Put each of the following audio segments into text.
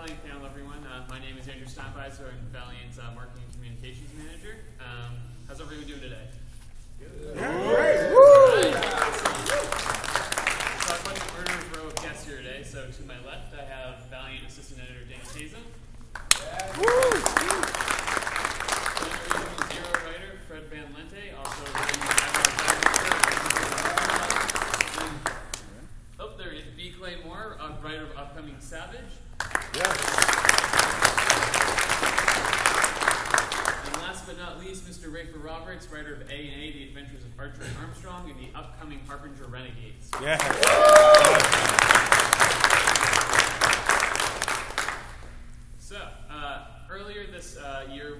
Valiant panel, everyone. My name is Andrew Steinpeiser. I'm Valiant's Marketing and Communications Manager. How's everyone doing today? Good. Great. Woo! So I've got a murderer's row of guests here today. So to my left, I have Valiant Assistant Editor Dan Taza. Generation Zero writer Fred Van Lente, also writing there he is. B. Clay Moore, writer of upcoming Savage. Yes. And last but not least, Mr. Rafer Roberts, writer of A&A, The Adventures of Archer and Armstrong, and the upcoming Harbinger Renegades. Yeah. So, earlier this year,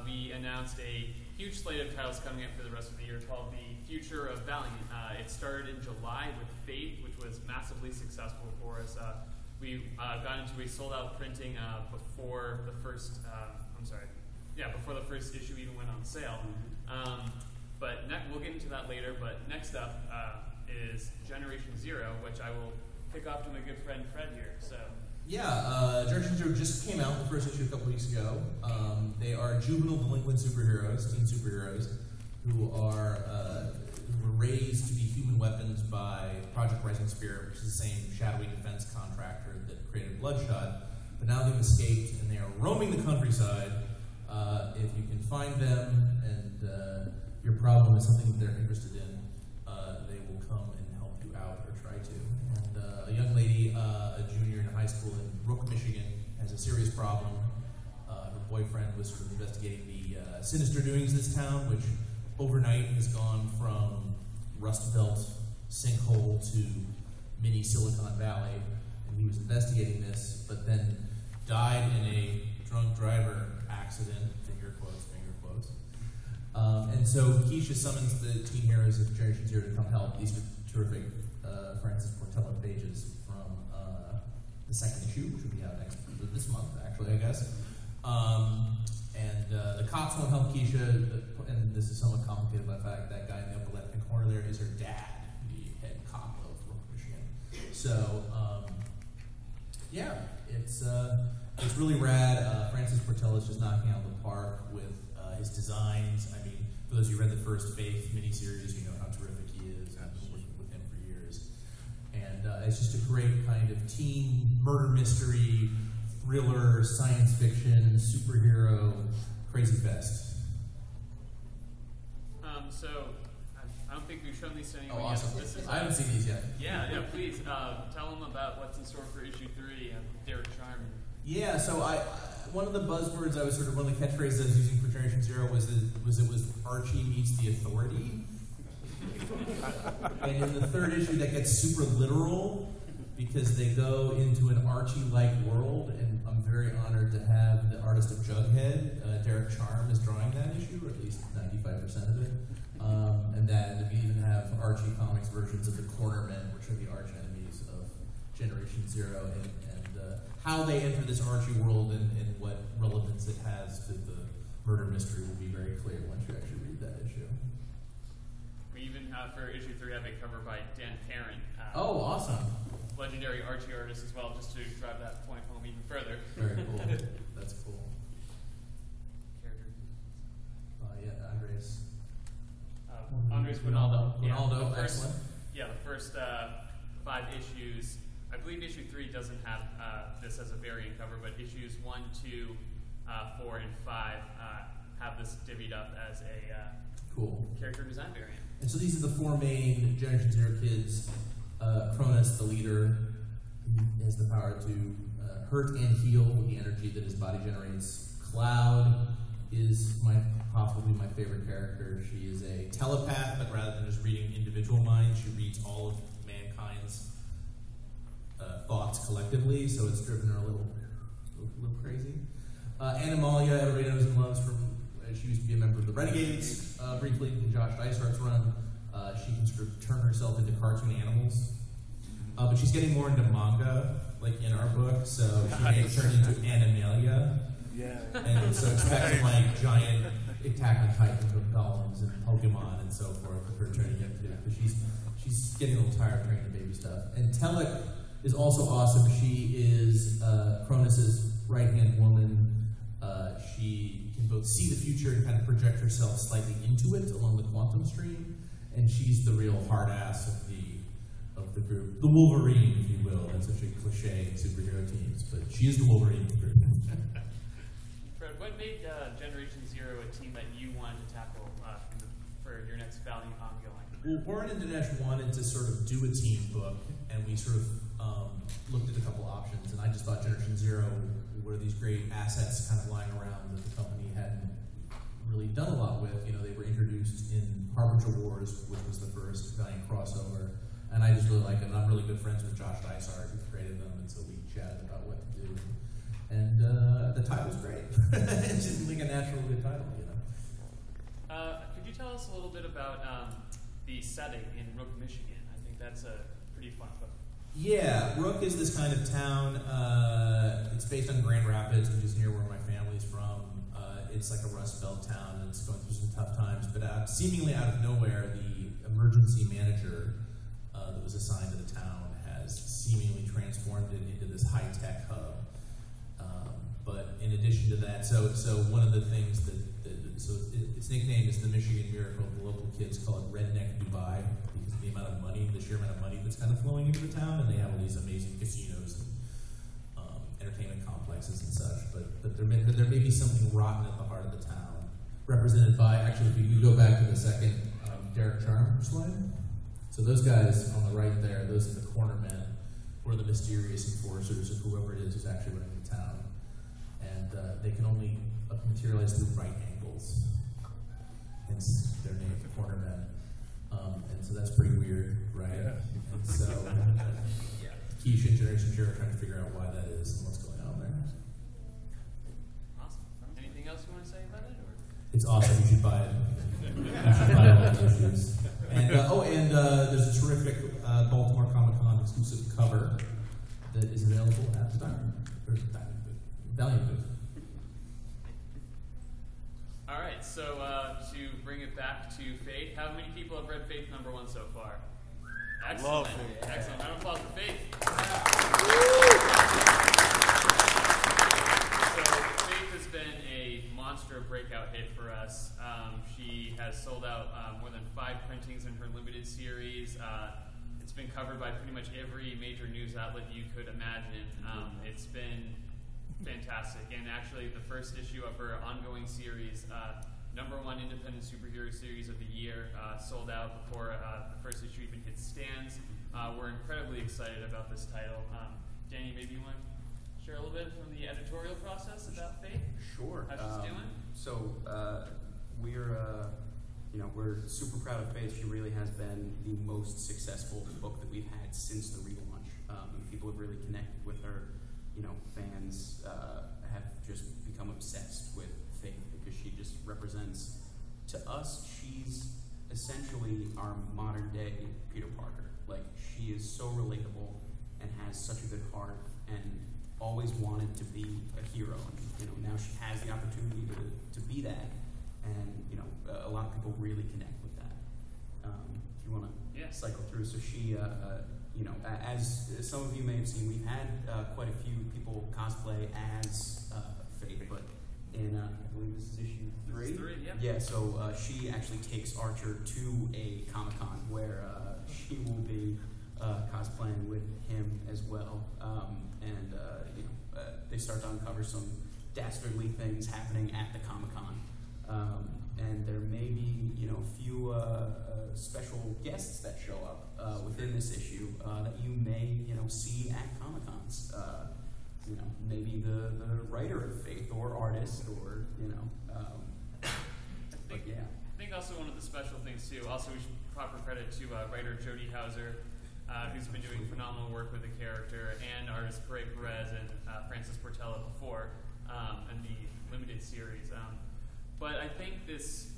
we announced a huge slate of titles coming up for the rest of the year called The Future of Valiant. It started in July with Fate, which was massively successful for us. We got into a sold-out printing before the first, before the first issue even went on sale. But we'll get into that later. But next up is Generation Zero, which I will kick off to my good friend Fred here. So. Yeah, Generation Zero just came out, the first issue a couple weeks ago. They are juvenile delinquent superheroes, teen superheroes, who are who were raised to be human weapons by Project Rising Spirit, which is the same shadowy defense contractor that created Bloodshot. But now they've escaped and they are roaming the countryside. If you can find them and your problem is something that they're interested in, they will come and help you out or try to. And a young lady, a junior in high school in Brook, Michigan, has a serious problem. Her boyfriend was sort of investigating the sinister doings of this town, which overnight has gone from Rust Belt sinkhole to mini Silicon Valley. And he was investigating this, but then died in a drunk driver accident, finger quotes. And so Keisha summons the teen heroes of Generation Zero to come help. These are terrific Francis Portello pages from the second issue, which will be out this month, actually, I guess. And the cops won't help Keisha, and this is somewhat complicated by the fact that guy in the upper left-hand corner there is her dad, the head cop of Michigan. So, yeah, it's really rad. Francis Portello is just knocking out the park with his designs. I mean, for those of you who read the first Faith miniseries, you know how terrific he is. I've been working with him for years. And it's just a great kind of teen murder mystery, thriller, science fiction, superhero, crazy fest. So, I don't think we've shown these to anyone yet. Awesome. This is, I haven't seen these yet. Yeah, please tell them about what's in store for issue 3 and Derek Charm. Yeah, so one of the buzzwords I was sort of, one of the catchphrases I was using for Generation Zero was Archie meets the Authority. And in the third issue, that gets super literal because they go into an Archie-like world, and I'm very honored to have the artist of Jughead, Derek Charm, is drawing that issue, or at least 95% of it. And then we even have Archie Comics versions of the Cornermen, which are the arch enemies of Generation Zero, and how they enter this Archie world and what relevance it has to the murder mystery will be very clear once you actually read that issue. We even have, for issue 3, have a cover by Dan Caron. Oh, awesome. Legendary Archie artist as well, just to drive that point home even further. Very cool. That's cool. Character. Yeah, Andres. Andres Guinaldo. Guinaldo, excellent. Yeah, the first 5 issues. I believe issue 3 doesn't have this as a variant cover, but issues 1, 2, 4, and 5 have this divvied up as a cool character design variant. And so these are the 4 main Generation Zero kids. Cronus, the leader, he has the power to hurt and heal with the energy that his body generates. Cloud is possibly my favorite character. She is a telepath, but rather than just reading individual minds, she reads all of mankind's thoughts collectively, so it's driven her a little crazy. Animalia, everybody knows and loves from, she used to be a member of the Renegades, briefly in Josh Dysart's run. She can sort of turn herself into cartoon animals. But she's getting more into manga, like in our book, so she may turn into Animalia. Yeah. And so expect like giant Attack on Titan golems and Pokemon and so forth with her turning into, because she's getting a little tired of training the baby stuff. And Telek is also awesome. She is Cronus's right-hand woman. She can both see the future and kind of project herself slightly into it along the quantum stream, and she's the real hard ass of the group. The Wolverine, if you will. That's such a cliche in superhero teams, but she is the Wolverine of the group. Fred, what made Generation Zero a team that you wanted to tackle for your next Valiant ongoing? Well, Warren and Dinesh wanted to sort of do a team book, and we sort of looked at a couple options, and I just thought Generation Zero were these great assets kind of lying around that the company hadn't really done a lot with. You know, they were introduced in Harbinger Wars, which was the first Valiant crossover, and I just really like them. And I'm really good friends with Josh Dysart, who created them, and so we chatted about what to do. And the title's great. It seemed like a natural good title, you know. Could you tell us a little bit about the setting in Rook, Michigan? I think that's a pretty fun book. Yeah, Rook is this kind of town. It's based on Grand Rapids, which is near where my family's from. It's like a Rust Belt town, and it's going through some tough times. But seemingly out of nowhere, the emergency manager that was assigned to the town has seemingly transformed it into this high-tech hub. But in addition to that, so one of the things its nickname is the Michigan Miracle. The local kids call it Redneck Dubai because of the amount of money, the sheer amount of money that's kind of flowing into the town, and they have all these amazing casinos and entertainment complexes and such. But there may be something rotten at the heart of the town, represented by, actually, if you go back to the second Derek Charm slide. So those guys on the right there, those are the corner men, or the mysterious enforcers of whoever it is who's actually running the town. And they can only materialize through right angles. Hence their name, the corner men. And so that's pretty weird, right? Yeah. And so Keisha and Generation Zero are trying to figure out why that is and what's going on there. Awesome. Anything else you want to say about it? Or? It's awesome. You should buy it. You should buy all the issues. And there's a terrific Baltimore Comic Con exclusive cover that is available at the Valiant booth. All right, so to bring it back to Faith, how many people have read Faith #1 so far? Excellent. Love Faith. Excellent. Round of applause for Faith. So Faith has been a monster breakout hit for us. She has sold out more than 5 printings in her limited series. It's been covered by pretty much every major news outlet you could imagine. It's been fantastic, and actually the first issue of her ongoing series, #1 independent superhero series of the year, sold out before the first issue even hit stands. We're incredibly excited about this title. Danny, maybe you want to share a little bit from the editorial process about Faith? Sure. How she's doing? So we're super proud of Faith. She really has been the most successful book that we've had since the relaunch. People have really connected with her. Fans have just become obsessed with Faith because she just represents, to us, she's essentially our modern day Peter Parker. Like, she is so relatable and has such a good heart and always wanted to be a hero. And, now she has the opportunity to be that. And, a lot of people really connect with that. If you want to cycle through. So she, as some of you may have seen, we've had quite a few people cosplay as Faith, but in, I believe this is issue 3. This is 3, yeah. Yeah, so she actually takes Archer to a Comic-Con where she will be cosplaying with him as well. They start to uncover some dastardly things happening at the Comic-Con. And there may be, a few special guests that show up within this issue that you may, see at Comic-Cons. Maybe the writer of Faith or artist or, I think also one of the special things too, also we should proper credit to writer Jody Hauser, who's been doing phenomenal work with the character, and artist Bray Perez and Francis Portela before in the limited series. But I think this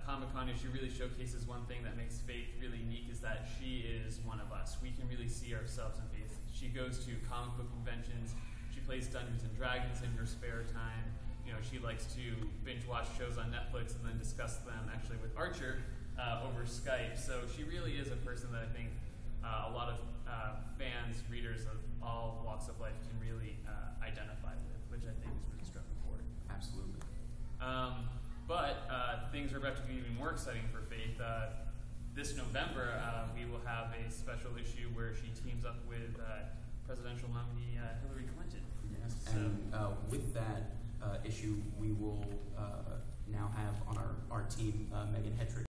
Comic-Con issue really showcases one thing that makes Faith really unique, is that she is one of us. We can really see ourselves in Faith. She goes to comic book conventions. She plays Dungeons and Dragons in her spare time. She likes to binge watch shows on Netflix and then discuss them actually with Archer over Skype. So she really is a person that I think a lot of fans, readers of all walks of life can really identify with, which I think is really struck a chord. Absolutely. But things are about to be even more exciting for Faith. This November, we will have a special issue where she teams up with presidential nominee Hillary Clinton. Yes. So, And with that issue, we will now have on our team Megan Hetrick.